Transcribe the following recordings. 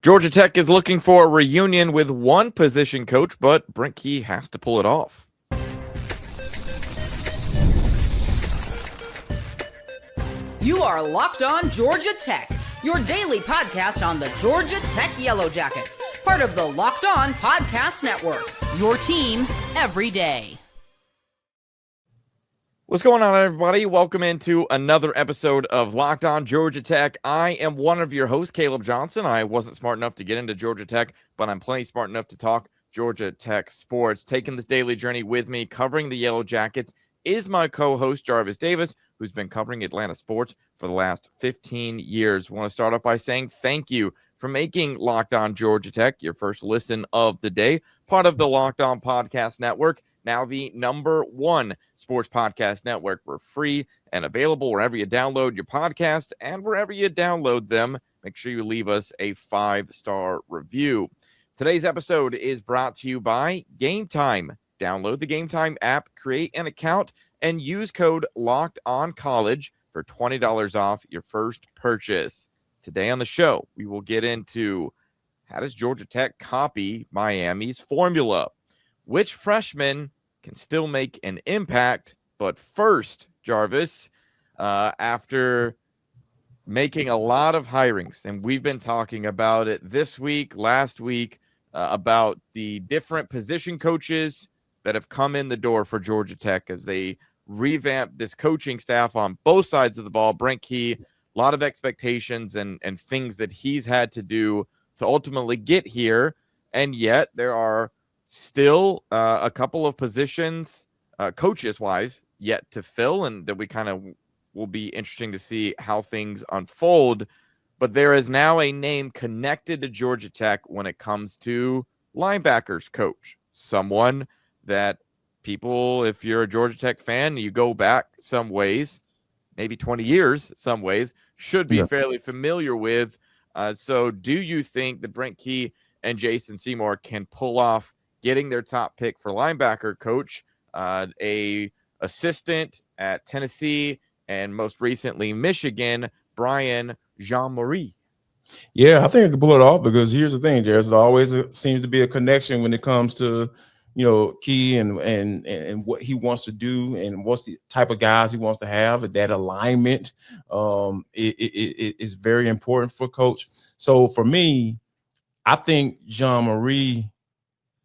Georgia Tech is looking for a reunion with one position coach, but Brent Key has to pull it off. You are Locked On Georgia Tech, your daily podcast on the Georgia Tech Yellow Jackets, part of the Locked On Podcast Network, your team every day. What's going on, everybody? Welcome into another episode of Locked On Georgia Tech. I am one of your hosts, Caleb Johnson. I wasn't smart enough to get into Georgia Tech, but I'm plenty smart enough to talk Georgia Tech sports. Taking this daily journey with me, covering the Yellow Jackets, is my co-host, Jarvis Davis, who's been covering Atlanta sports for the last 15 years. I want to start off by saying thank you for making Locked On Georgia Tech your first listen of the day, part of the Locked On Podcast Network, now the #1 sports podcast network. We're free and available wherever you download your podcast, and wherever you download them, make sure you leave us a 5-star review. Today's episode is brought to you by Game Time. Download the Game Time app, create an account, and use code LOCKEDONCollege for $20 off your first purchase. Today on the show, we will get into how does Georgia Tech copy Miami's formula? Which freshmen can still make an impact? But first, Jarvis, after making a lot of hirings, and we've been talking about it this week, last week, about the different position coaches that have come in the door for Georgia Tech as they revamp this coaching staff on both sides of the ball. Brent Key, a lot of expectations and things that he's had to do to ultimately get here, and yet there are still a couple of positions, coaches-wise, yet to fill, and that we kind of will be interesting to see how things unfold. But there is now a name connected to Georgia Tech when it comes to linebackers coach, someone that people, if you're a Georgia Tech fan, you go back some ways, maybe 20 years, some ways, should be fairly familiar with. So do you think that Brent Key and Jason Semore can pull off getting their top pick for linebacker coach, a assistant at Tennessee and most recently Michigan, Brian Jean-Marie? Yeah, I think I can pull it off because here's the thing, Jared. There always seems to be a connection when it comes to, Key and what he wants to do and what's the type of guys he wants to have. That alignment it is very important for coach. So for me, I think Jean-Marie,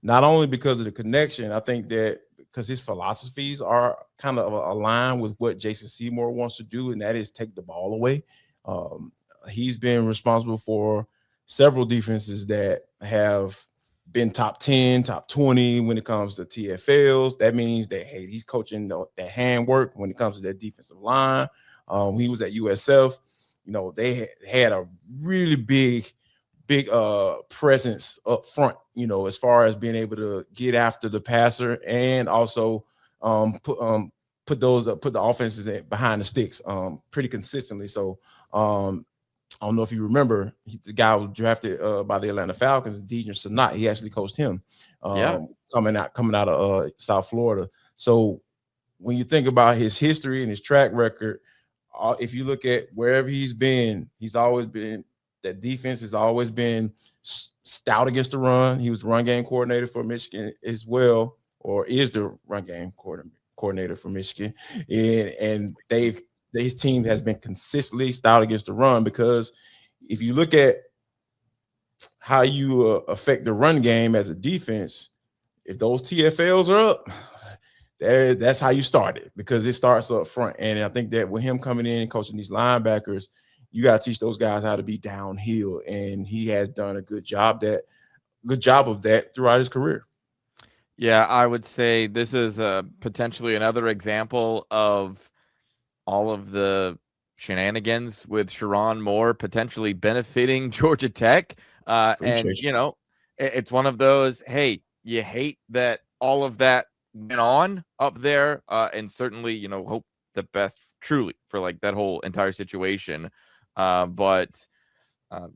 not only because of the connection, I think that because his philosophies are kind of aligned with what Jason Semore wants to do, and that is take the ball away. He's been responsible for several defenses that have been top 10, top 20 when it comes to TFLs. That means that, hey, he's coaching that handwork when it comes to that defensive line. He was at USF. They had a really big presence up front, as far as being able to get after the passer and also put the offenses behind the sticks pretty consistently. So I don't know if you remember, the guy was drafted by the Atlanta Falcons, Dejan Sanat. He actually coached him coming out of South Florida. So when you think about his history and his track record, if you look at wherever he's been, he's always been, that defense has always been stout against the run. He was run game coordinator for Michigan as well, or is the run game coordinator for Michigan. And his team has been consistently stout against the run, because if you look at how you affect the run game as a defense, if those TFLs are up, that's how you start it, because it starts up front. And I think that with him coming in and coaching these linebackers, you got to teach those guys how to be downhill, and he has done a good job of that throughout his career. Yeah, I would say this is potentially another example of all of the shenanigans with Sherrone Moore potentially benefiting Georgia Tech. It's one of those, hey, you hate that all of that went on up there, and certainly, hope the best truly for like that whole entire situation. But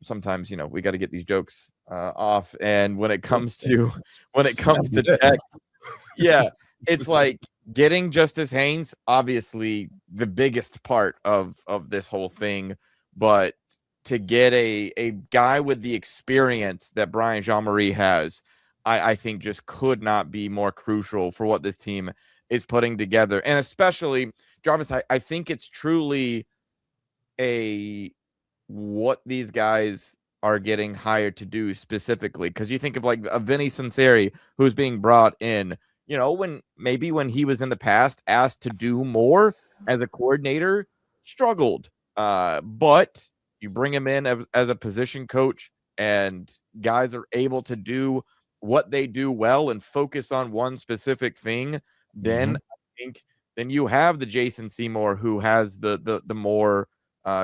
sometimes, we got to get these jokes off. And when it comes to Tech, yeah, it's like getting Justice Haynes, obviously the biggest part of this whole thing. But to get a guy with the experience that Brian Jean-Marie has, I think just could not be more crucial for what this team is putting together. And especially, Jarvis, I think it's truly what these guys are getting hired to do specifically. Because you think of like a Vinny Sinceri who's being brought in, when he was in the past asked to do more as a coordinator, struggled. But you bring him in as a position coach, and guys are able to do what they do well and focus on one specific thing. Then I think you have the Jason Semore who has the more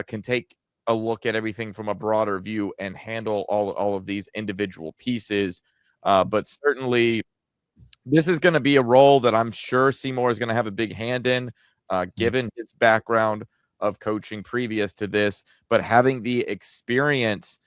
can take a look at everything from a broader view and handle all of these individual pieces. But certainly this is going to be a role that I'm sure Semore is going to have a big hand in, given his background of coaching previous to this, but having the experience,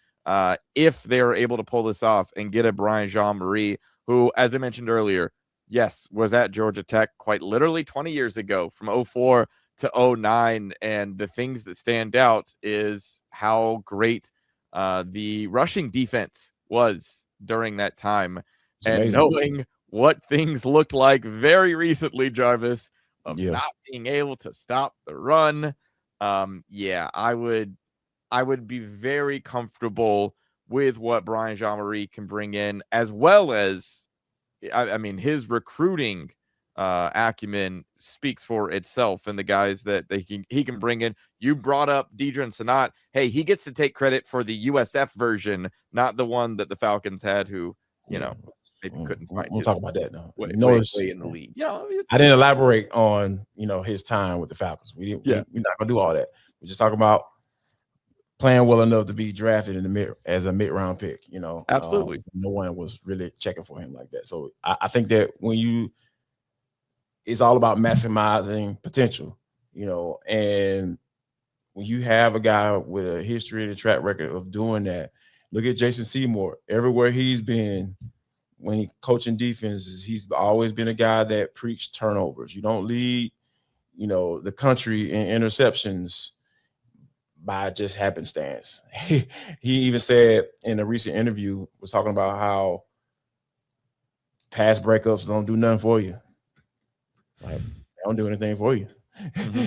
if they're able to pull this off and get a Brian Jean-Marie, who, as I mentioned earlier, yes, was at Georgia Tech quite literally 20 years ago from 2004 to 2009. And the things that stand out is how great the rushing defense was during that time. It's and amazing. Knowing what things looked like very recently, Jarvis, of not being able to stop the run. I would be very comfortable with what Brian Jean-Marie can bring in, as well as, I mean, his recruiting acumen speaks for itself, and the guys that he can bring in. You brought up Deidre Sanat. Hey, he gets to take credit for the USF version, not the one that the Falcons had, who maybe couldn't find. We'll talk about that now. Way in the league. I didn't elaborate on his time with the Falcons. We're not gonna do all that. We're just talking about playing well enough to be drafted as a mid-round pick. Absolutely. No one was really checking for him like that. So I think that it's all about maximizing potential. And when you have a guy with a history and a track record of doing that, look at Jason Semore. Everywhere he's been, when he coaching defenses, he's always been a guy that preached turnovers. You don't lead, the country in interceptions by just happenstance. He even said in a recent interview, was talking about how pass breakups don't do nothing for you. Like, they don't do anything for you.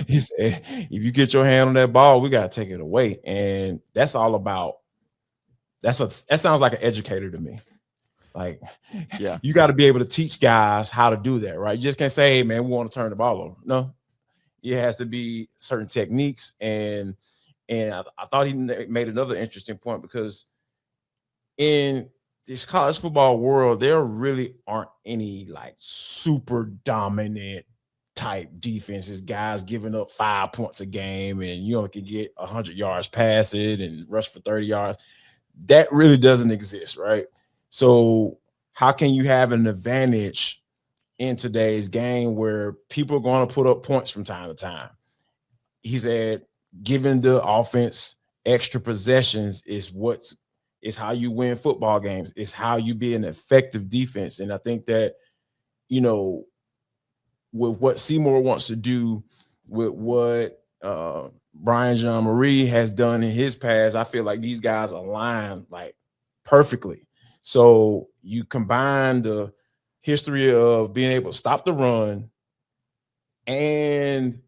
He said, if you get your hand on that ball, we got to take it away. And that's all about, that sounds like an educator to me. Like, you got to be able to teach guys how to do that, right? You just can't say, hey, man, we want to turn the ball over. No, it has to be certain techniques. And I thought he made another interesting point, because in this college football world, there really aren't any like super dominant type defenses, guys giving up 5 points a game and you only can get 100 yards pass it and rush for 30 yards. That really doesn't exist, right? So how can you have an advantage in today's game where people are going to put up points from time to time? He said, giving the offense extra possessions is how you win football games. It's how you be an effective defense. And I think that, with what Semore wants to do, with what Brian Jean-Marie has done in his past, I feel like these guys align like perfectly. So you combine the history of being able to stop the run and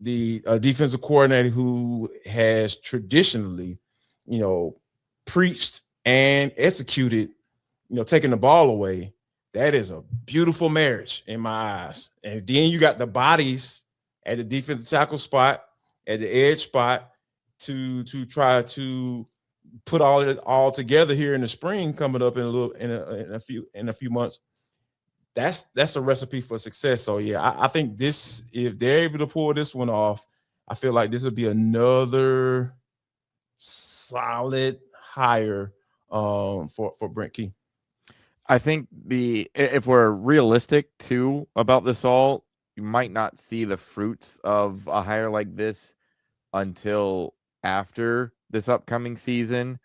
the defensive coordinator who has traditionally, preached and executed, taking the ball away. That is a beautiful marriage in my eyes. And then you got the bodies at the defensive tackle spot, at the edge spot, to try to put all together here in the spring, coming up in a few months. That's a recipe for success. So I think this, if they're able to pull this one off, I feel like this would be another solid hire for Brent Key. I think if we're realistic too about this all, you might not see the fruits of a hire like this until after this upcoming season,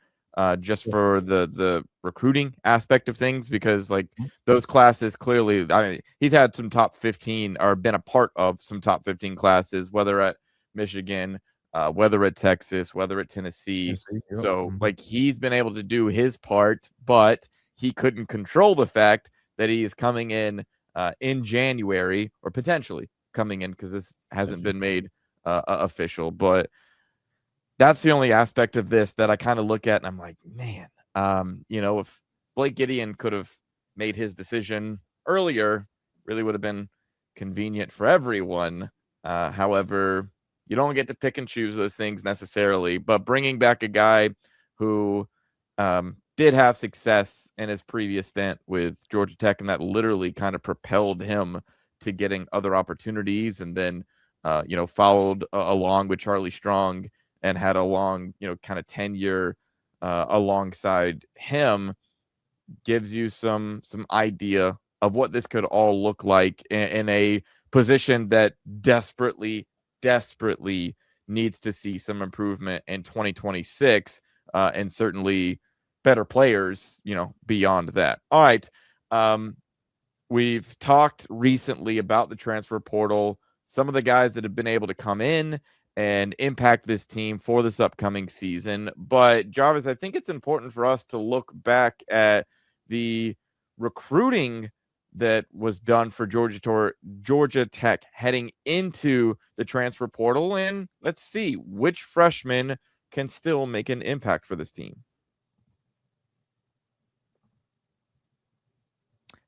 just for the recruiting aspect of things, because like those classes clearly, I mean, he's had some top 15 or been a part of some top 15 classes, whether at Michigan, whether at Texas, whether at Tennessee. Yep. So, like, he's been able to do his part, but he couldn't control the fact that he is coming in January, or potentially coming in, because this hasn't been made official. But that's the only aspect of this that I kind of look at and I'm like, man, if Blake Gideon could have made his decision earlier, really would have been convenient for everyone. However, you don't get to pick and choose those things necessarily, but bringing back a guy who did have success in his previous stint with Georgia Tech, and that literally kind of propelled him to getting other opportunities, and then followed along with Charlie Strong and had a long kind of tenure alongside him, gives you some idea of what this could all look like in a position that desperately needs to see some improvement in 2026, and certainly better players beyond that. All right, we've talked recently about the transfer portal, some of the guys that have been able to come in and impact this team for this upcoming season. But Jarvis, I think it's important for us to look back at the recruiting that was done for Georgia Tech heading into the transfer portal, and let's see which freshmen can still make an impact for this team.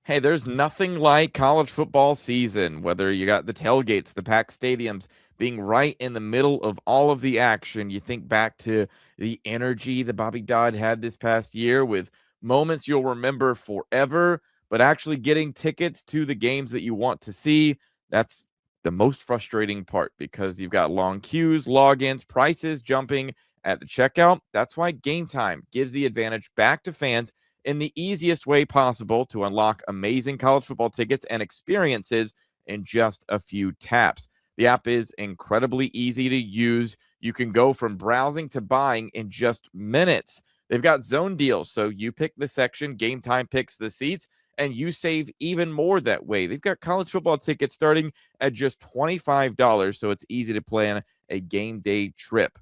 Hey, there's nothing like college football season, whether you got the tailgates, the packed stadiums, being right in the middle of all of the action. You think back to the energy that Bobby Dodd had this past year, with moments you'll remember forever, but actually getting tickets to the games that you want to see, that's the most frustrating part, because you've got long queues, logins, prices jumping at the checkout. That's why Game Time gives the advantage back to fans in the easiest way possible to unlock amazing college football tickets and experiences in just a few taps. The app is incredibly easy to use. You can go from browsing to buying in just minutes. They've got zone deals, so you pick the section, Game Time picks the seats, and you save even more that way. They've got college football tickets starting at just $25, so it's easy to plan a game day trip.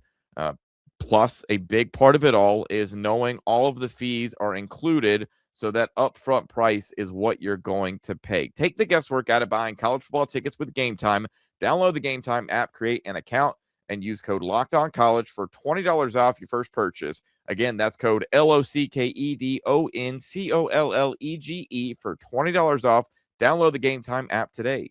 Plus, a big part of it all is knowing all of the fees are included, so that upfront price is what you're going to pay. Take the guesswork out of buying college football tickets with Game Time. Download the Game Time app, create an account, and use code LOCKEDONCollege for $20 off your first purchase. Again, that's code LOCKEDONCOLLEGE for $20 off. Download the Game Time app today.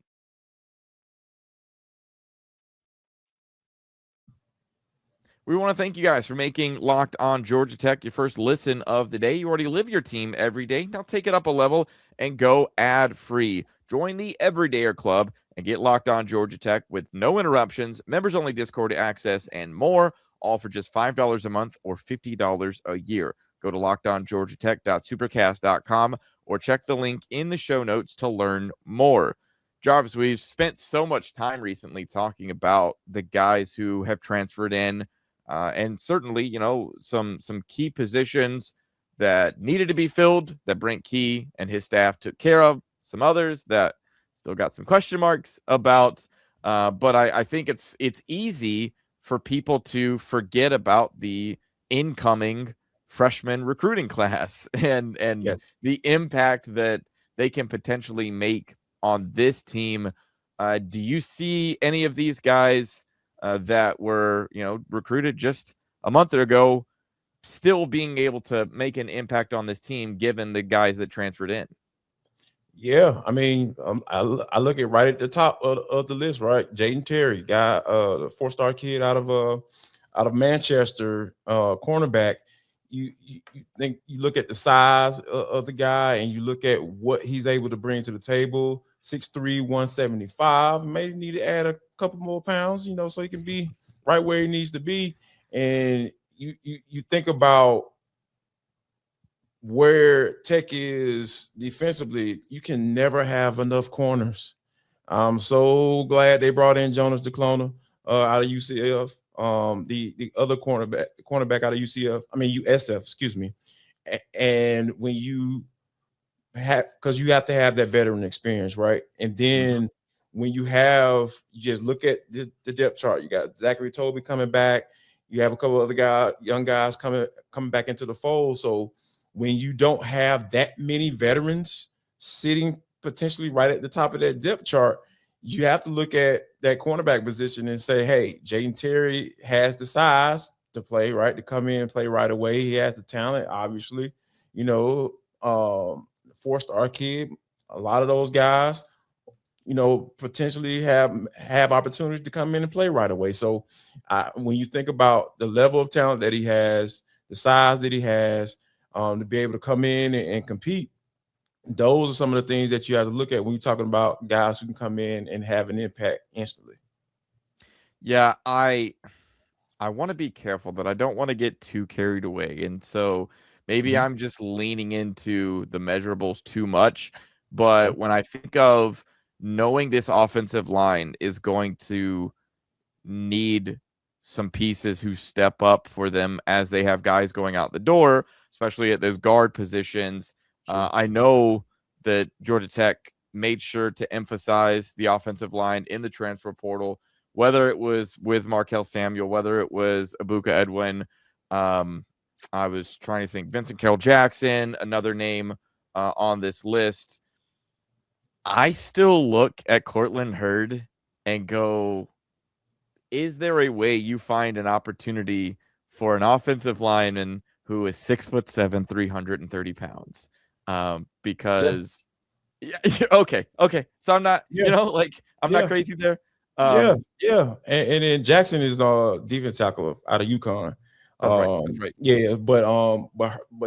We want to thank you guys for making Locked On Georgia Tech your first listen of the day. You already live your team every day. Now take it up a level and go ad-free. Join the Everydayer Club and get Locked On Georgia Tech with no interruptions, members-only Discord access, and more, all for just $5 a month or $50 a year. Go to lockedongeorgiatech.supercast.com or check the link in the show notes to learn more. Jarvis, we've spent so much time recently talking about the guys who have transferred in, and certainly, some key positions that needed to be filled that Brent Key and his staff took care of. Some others that still got some question marks about. But I think it's easy for people to forget about the incoming freshman recruiting class and Yes. the impact that they can potentially make on this team. Do you see any of these guys that were, recruited just a month ago still being able to make an impact on this team, given the guys that transferred in? Yeah, I mean, I look at right at the top of the list, right? Jayden Terry, guy, the 4-star kid out of Manchester, cornerback. You look at the size of the guy, and you look at what he's able to bring to the table. 6'3", 175. Maybe need to add a couple more pounds, so he can be right where he needs to be. And you think about where Tech is defensively, you can never have enough corners. I'm so glad they brought in Jonas DeClona out of UCF. The other cornerback out of USF, excuse me. And when you have, because you have to have that veteran experience, right? And then when you just look at the depth chart, you got Zachary Toby coming back. You have a couple other young guys coming back into the fold. So when you don't have that many veterans sitting potentially right at the top of that depth chart, you have to look at that cornerback position and say, hey, Jayden Terry has the size to play, right, to come in and play right away. He has the talent, obviously. You know, 4-star kid, a lot of those guys, you know, potentially have opportunities to come in and play right away. So when you think about the level of talent that he has, the size that he has, to be able to come in and compete, those are some of the things that you have to look at when you're talking about guys who can come in and have an impact instantly. Yeah, I want to be careful that I don't want to get too carried away. And so maybe I'm just leaning into the measurables too much. But when I think of knowing this offensive line is going to need some pieces who step up for them as they have guys going out the door, especially at those guard positions. I know that Georgia Tech made sure to emphasize the offensive line in the transfer portal, whether it was with Markel Samuel, whether it was Abuka Edwin. I was trying to think, Vincent Carroll Jackson, another name on this list. I still look at Cortland Herd and go, is there a way you find an opportunity for an offensive lineman who is 6'7", 330 pounds? Because okay. So I'm not, I'm not crazy there. And then Jackson is defense tackle out of UConn. That's right. Yeah, but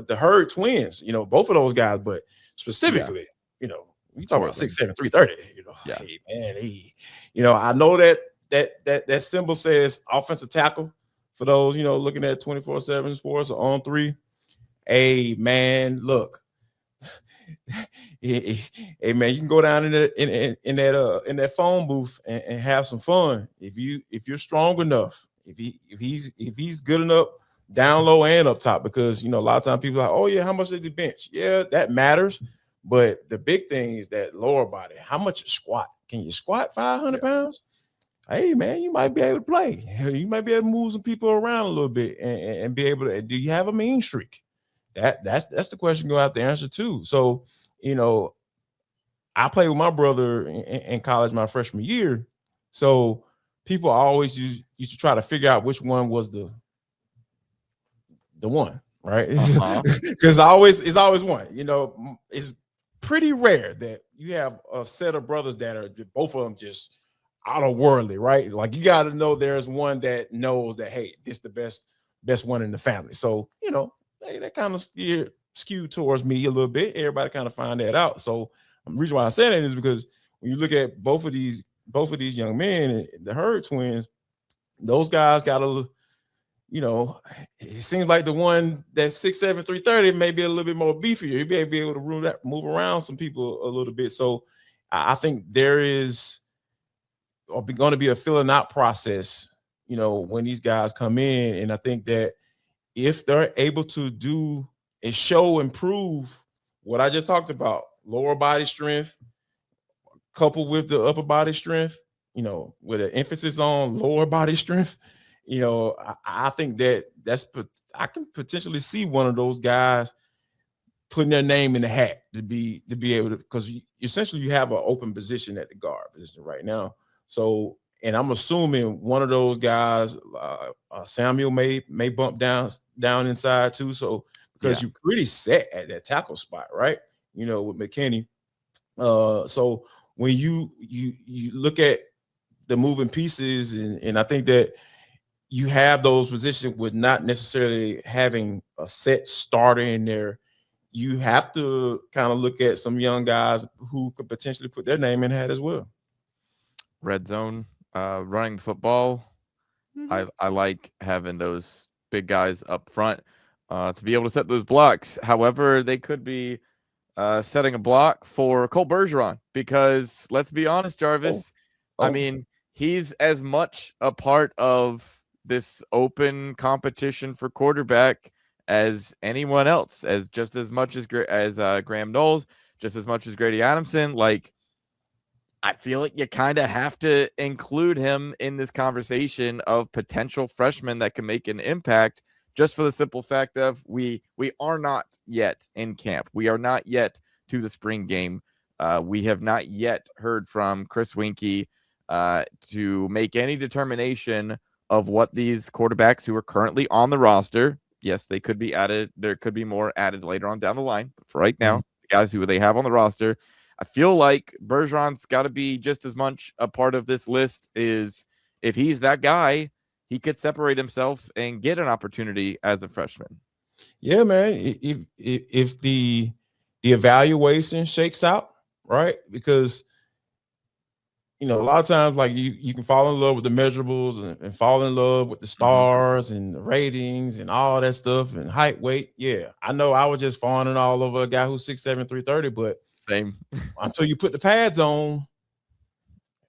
the Herd twins, you know, both of those guys, but specifically, you know, you talk about 6'7", 330. You know, hey man, you know, I know that symbol says offensive tackle for those, you know, looking at 24/7 sports or on 3. Hey man, look. Hey man, you can go down in that phone booth and have some fun if you're strong enough, if he's good enough down low and up top, because you know a lot of times people are like, oh yeah, how much does he bench? Yeah, that matters, but the big thing is that lower body. How much you squat? Can you squat 500 pounds? Hey man, you might be able to play. You might be able to move some people around a little bit and be able to. Do you have a mean streak? That's the question you have to answer too. So, you know, I played with my brother in college my freshman year. So people always used to try to figure out which one was the one, right? Because it's always one. You know, it's pretty rare that you have a set of brothers that are both of them just out of worldly, right? Like you got to know there's one that knows that, hey, this is the best one in the family. So, you know, that kind of skewed towards me a little bit. Everybody kind of find that out. So the reason why I say that is because when you look at both of these young men, the Herd twins, those guys got a, you know, it seems like the one that's 6'7", 330 may be a little bit more beefier. He may be able to move around some people a little bit. So I think there is going to be a filling out process, you know, when these guys come in. And I think that if they're able to do and show and prove what I just talked about, lower body strength coupled with the upper body strength, you know, with an emphasis on lower body strength, you know, I think I can potentially see one of those guys putting their name in the hat to be able to, because essentially you have an open position at the guard position right now. So, and I'm assuming one of those guys, Samuel may bump down inside too. So because you're pretty set at that tackle spot, right? You know, with McKinney. So when you look at the moving pieces, and I think that you have those positions with not necessarily having a set starter in there, you have to kind of look at some young guys who could potentially put their name in the hat as well. Red zone, running the football. I like having those big guys up front to be able to set those blocks. However, they could be setting a block for Cole Bergeron because let's be honest, Jarvis. I mean, he's as much a part of this open competition for quarterback as anyone else, just as much as Graham Knowles, just as much as Grady Adamson. Like, I feel like you kind of have to include him in this conversation of potential freshmen that can make an impact, just for the simple fact of we are not yet in camp. We are not yet to the spring game. We have not yet heard from Chris Winkie to make any determination of what these quarterbacks who are currently on the roster. Yes, they could be added. There could be more added later on down the line. But for right now, the guys who they have on the roster, I feel like Bergeron's got to be just as much a part of this list. Is if he's that guy, he could separate himself and get an opportunity as a freshman. Yeah, man. If the evaluation shakes out, right? Because a lot of times, like you can fall in love with the measurables and fall in love with the stars and the ratings and all that stuff and height, weight. Yeah, I know I was just fawning all over a guy who's 6'7", 330, but same. Until you put the pads on,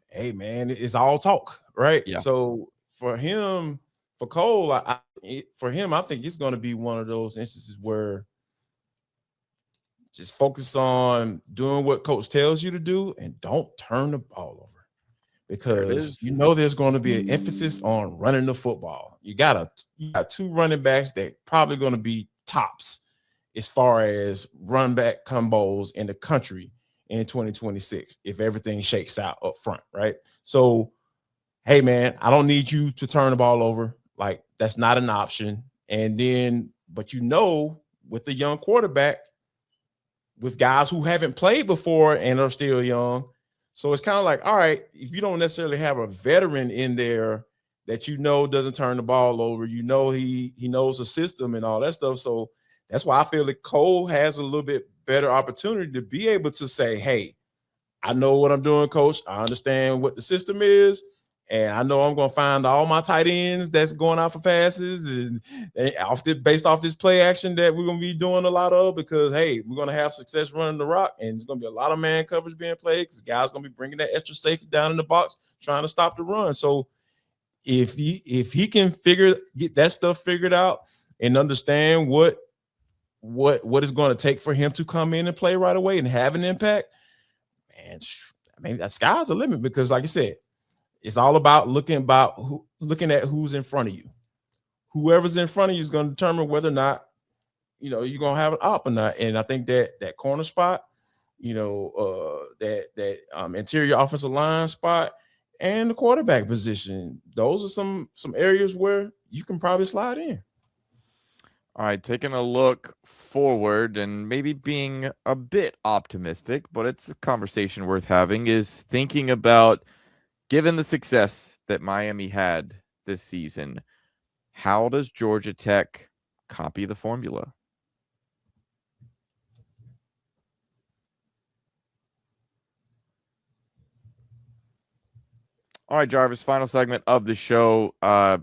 hey man, it's all talk, right? Yeah. So for him, for Cole, I think it's going to be one of those instances where just focus on doing what coach tells you to do and don't turn the ball over, because there's going to be an emphasis on running the football. You got 2 running backs that probably going to be tops as far as run back combos in the country in 2026, if everything shakes out up front, right? So, hey, man, I don't need you to turn the ball over. Like, that's not an option. And then, but with the young quarterback, with guys who haven't played before and are still young, so it's kind of like, all right, if you don't necessarily have a veteran in there that doesn't turn the ball over, he knows the system and all that stuff. So that's why I feel like Cole has a little bit better opportunity to be able to say, hey, I know what I'm doing, coach. I understand what the system is, and I know I'm going to find all my tight ends that's going out for passes and based off this play action that we're going to be doing a lot of, because, hey, we're going to have success running the rock, and there's going to be a lot of man coverage being played because guys going to be bringing that extra safety down in the box trying to stop the run. So if he can get that stuff figured out and understand what it's going to take for him to come in and play right away and have an impact, man, I mean, that sky's the limit, because like I said, it's all about looking at who's in front of you. Whoever's in front of you is going to determine whether or not, you're going to have an op or not. And I think that corner spot, that interior offensive line spot and the quarterback position, those are some areas where you can probably slide in. All right, taking a look forward and maybe being a bit optimistic, but it's a conversation worth having, is thinking about, given the success that Miami had this season, how does Georgia Tech copy the formula? All right, Jarvis, final segment of the show. I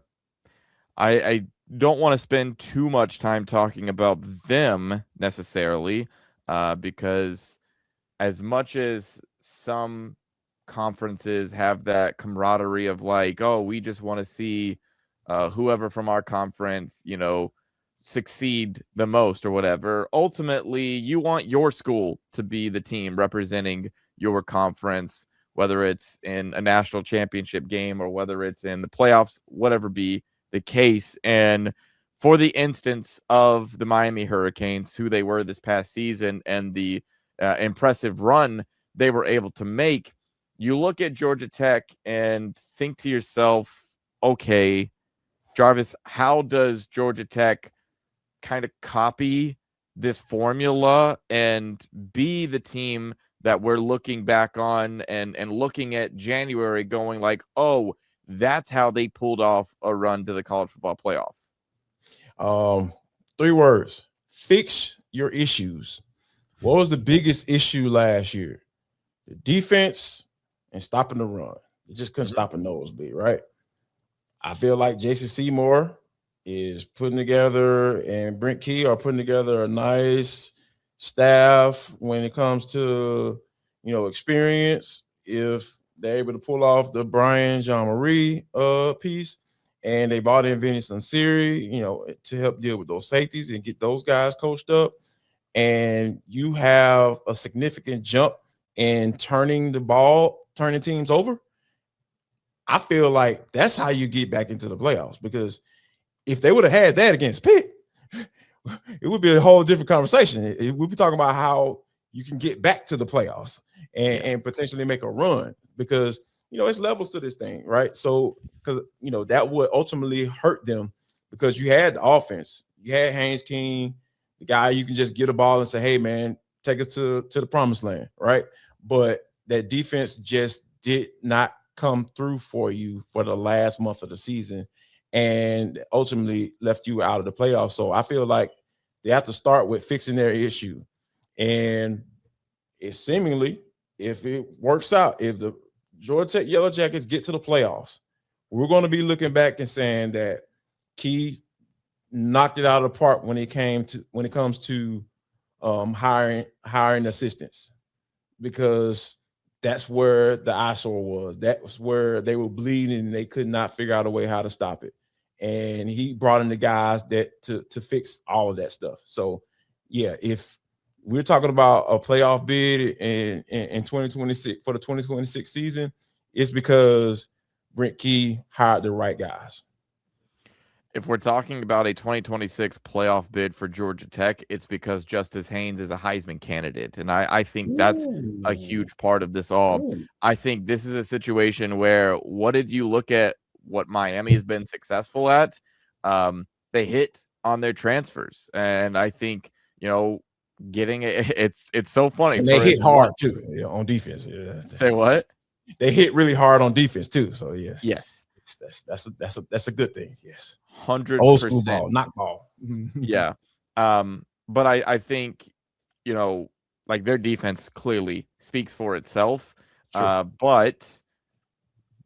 don't want to spend too much time talking about them necessarily, because as much as some conferences have that camaraderie of like, oh, we just want to see whoever from our conference, succeed the most or whatever, ultimately you want your school to be the team representing your conference, whether it's in a national championship game or whether it's in the playoffs, whatever be the case. And for the instance of the Miami Hurricanes, who they were this past season, and the impressive run they were able to make, you look at Georgia Tech and think to yourself, okay, Jarvis, how does Georgia Tech kind of copy this formula and be the team that we're looking back on and looking at January going like, oh, that's how they pulled off a run to the college football playoff? 3 words: fix your issues. What was the biggest issue last year? The defense and stopping the run. You just couldn't stop a nosebleed, right? I feel like Jason Semore is putting together, and Brent Key are putting together a nice staff when it comes to, experience. If they're able to pull off the Brian Jean-Marie piece, and they brought in Vinny Sansiri, to help deal with those safeties and get those guys coached up, and you have a significant jump in turning the ball turning teams over, I feel like that's how you get back into the playoffs, because if they would have had that against Pitt, it would be a whole different conversation. We'd be talking about how you can get back to the playoffs and potentially make a run, because, it's levels to this thing, right? So, because, that would ultimately hurt them, because you had the offense. You had Haynes King, the guy you can just get a ball and say, hey, man, take us to the promised land, right? But that defense just did not come through for you for the last month of the season, and ultimately left you out of the playoffs. So I feel like they have to start with fixing their issue. And it's seemingly, if it works out, if the Georgia Tech Yellow Jackets get to the playoffs, we're going to be looking back and saying that Key knocked it out of the park when it comes to hiring assistants, because that's where the eyesore was. That was where they were bleeding and they could not figure out a way how to stop it. And he brought in the guys that to fix all of that stuff. So, yeah, if we're talking about a playoff bid in 2026 for the 2026 season, it's because Brent Key hired the right guys. If we're talking about a 2026 playoff bid for Georgia Tech, it's because Justice Haynes is a Heisman candidate. And I think that's a huge part of this all. I think this is a situation where, what did you look at what Miami has been successful at? They hit on their transfers. And I think, getting it's so funny. And they hit hard too on defense. Yeah. Say what? They hit really hard on defense too. So yes. That's a good thing. Yes. 100%. Old school ball, not ball. Yeah. But I think, like, their defense clearly speaks for itself. Sure. But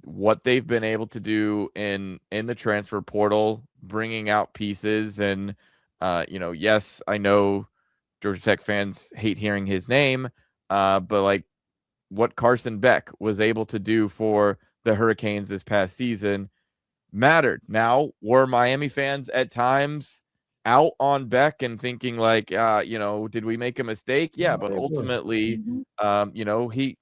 what they've been able to do in the transfer portal, bringing out pieces, and yes, I know Georgia Tech fans hate hearing his name, but like what Carson Beck was able to do for the Hurricanes this past season mattered. Now, were Miami fans at times out on Beck and thinking like, did we make a mistake? Yeah, but ultimately,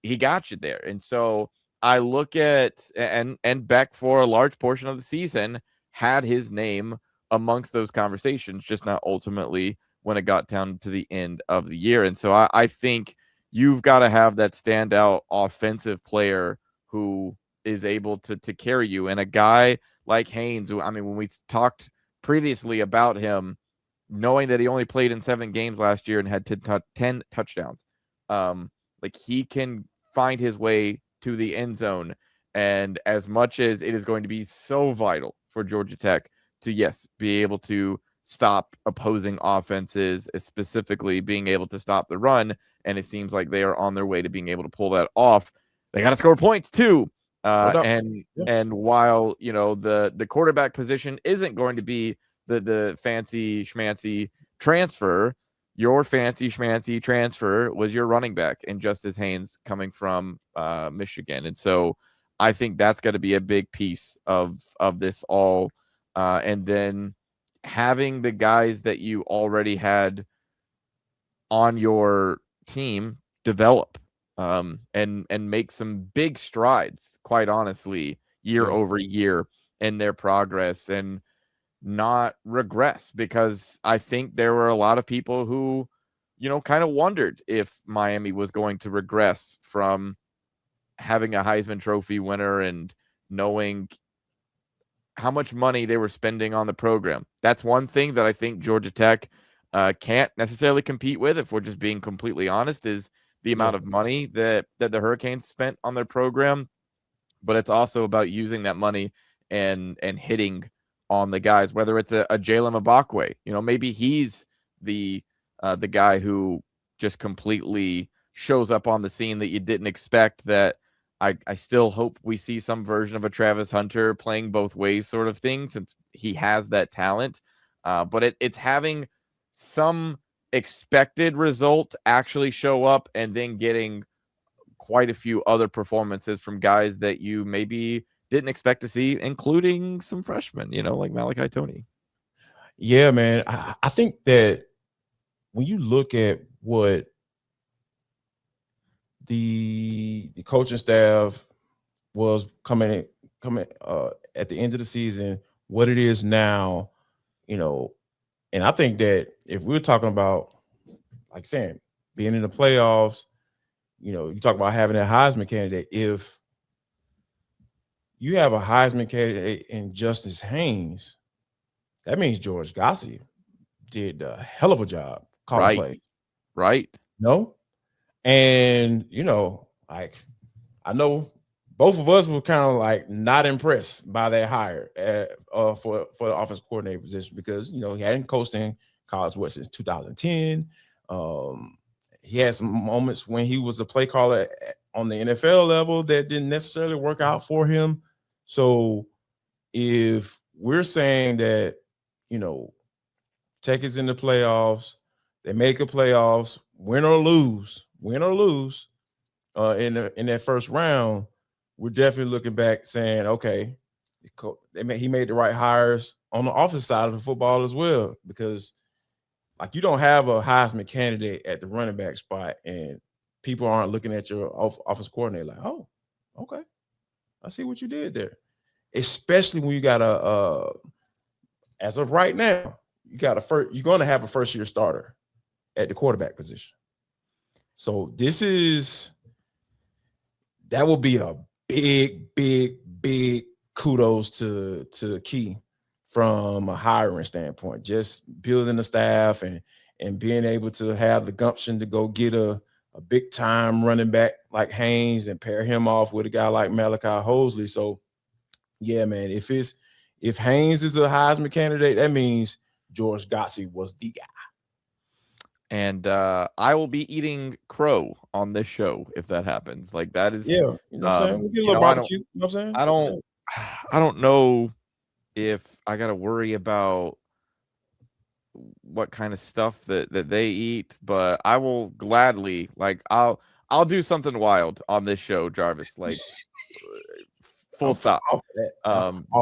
he got you there. And so I look at, and Beck for a large portion of the season had his name amongst those conversations, just not ultimately when it got down to the end of the year. And so I think you've got to have that standout offensive player who is able to carry you. And a guy like Haynes, who, I mean, when we talked previously about him, knowing that he only played in 7 games last year and had 10 touchdowns, like, he can find his way to the end zone. And as much as it is going to be so vital for Georgia Tech to, yes, be able to stop opposing offenses, specifically being able to stop the run, and it seems like they are on their way to being able to pull that off, they got to score points too. And while, the quarterback position isn't going to be the fancy schmancy transfer, your fancy schmancy transfer was your running back in Justice Haynes coming from Michigan. And so I think that's got to be a big piece of this all. And then having the guys that you already had on your team develop and make some big strides, quite honestly, year over year in their progress, and not regress, because I think there were a lot of people who, kind of wondered if Miami was going to regress from having a Heisman Trophy winner and knowing how much money they were spending on the program. That's one thing that I think Georgia Tech can't necessarily compete with, if we're just being completely honest, is the amount of money that the Hurricanes spent on their program. But it's also about using that money and hitting on the guys, whether it's a Jalen Mbakwe. Maybe he's the guy who just completely shows up on the scene that you didn't expect. That I still hope we see some version of a Travis Hunter playing both ways sort of thing, since he has that talent. But it's having some expected result actually show up, and then getting quite a few other performances from guys that you maybe didn't expect to see, including some freshmen, like Malachi Toney. Yeah, man. I think that when you look at what the coaching staff was coming at the end of the season, what it is now, and I think that if we're talking about, like saying, being in the playoffs, you talk about having a Heisman candidate. If you have a Heisman candidate in Justice Haynes, that means George Godsey did a hell of a job calling play. Right. No? And, like, I know both of us were kind of like not impressed by that hire for the offensive coordinator position because, he hadn't coached in college since 2010. He had some moments when he was a play caller on the NFL level that didn't necessarily work out for him. So if we're saying that, Tech is in the playoffs, they make the playoffs, win or lose in that first round, we're definitely looking back saying, okay, he made the right hires on the offensive side of the football as well, because like you don't have a Heisman candidate at the running back spot and people aren't looking at your offensive coordinator like, oh, okay, I see what you did there. Especially when you got as of right now, you're going to have a first-year starter at the quarterback position. So that will be a big kudos to Key from a hiring standpoint, just building the staff and being able to have the gumption to go get a big time running back like Haynes and pair him off with a guy like Malachi Hosley. So yeah, man, if Haynes is a Heisman candidate, that means George Godsey was the guy. And I will be eating crow on this show if that happens. Like that is, yeah, you know what I'm saying? We get a little barbecue. You know what I'm saying? I don't know if I got to worry about what kind of stuff that they eat, but I will gladly, like, I'll do something wild on this show, Jarvis. Like, full stop.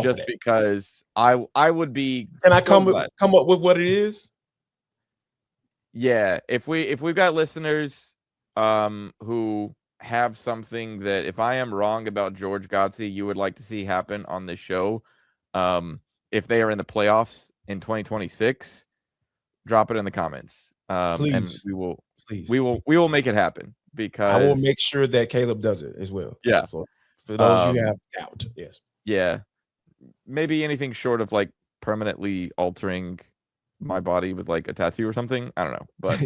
Just because I would be. Can I come up with what it is? Yeah, if we've got listeners who have something that if I am wrong about George Godsey, you would like to see happen on this show, if they are in the playoffs in 2026, drop it in the comments. Please, and we will make it happen, because I will make sure that Caleb does it as well. Yeah. So for those you have doubt, yes. Yeah. Maybe anything short of like permanently altering my body with like a tattoo or something. I don't know, but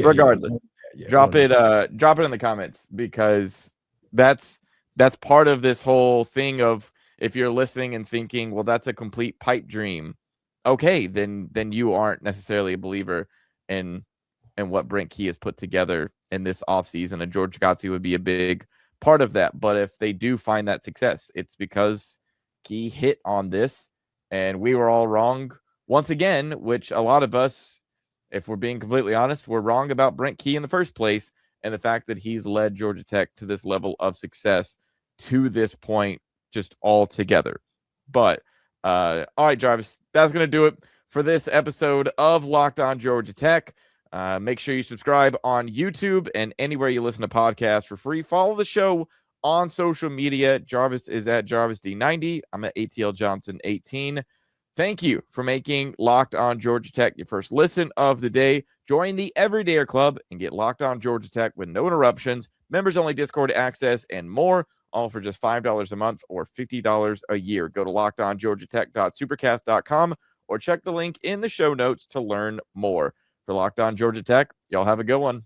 regardless, drop it in the comments, because that's part of this whole thing of, if you're listening and thinking, well, that's a complete pipe dream. Okay, then you aren't necessarily a believer in what Brent Key has put together in this offseason, and George Godsey would be a big part of that. But if they do find that success, it's because Key hit on this and we were all wrong once again, which a lot of us, if we're being completely honest, were wrong about Brent Key in the first place, and the fact that he's led Georgia Tech to this level of success to this point, just all together. But all right, Jarvis, that's going to do it for this episode of Locked On Georgia Tech. Make sure you subscribe on YouTube and anywhere you listen to podcasts for free. Follow the show on social media. Jarvis is at JarvisD90. I'm at ATL Johnson 18. Thank you for making Locked On Georgia Tech your first listen of the day. Join the Everydayer Club and get Locked On Georgia Tech with no interruptions, members-only Discord access, and more, all for just $5 a month or $50 a year. Go to lockedongeorgiatech.supercast.com or check the link in the show notes to learn more. For Locked On Georgia Tech, y'all have a good one.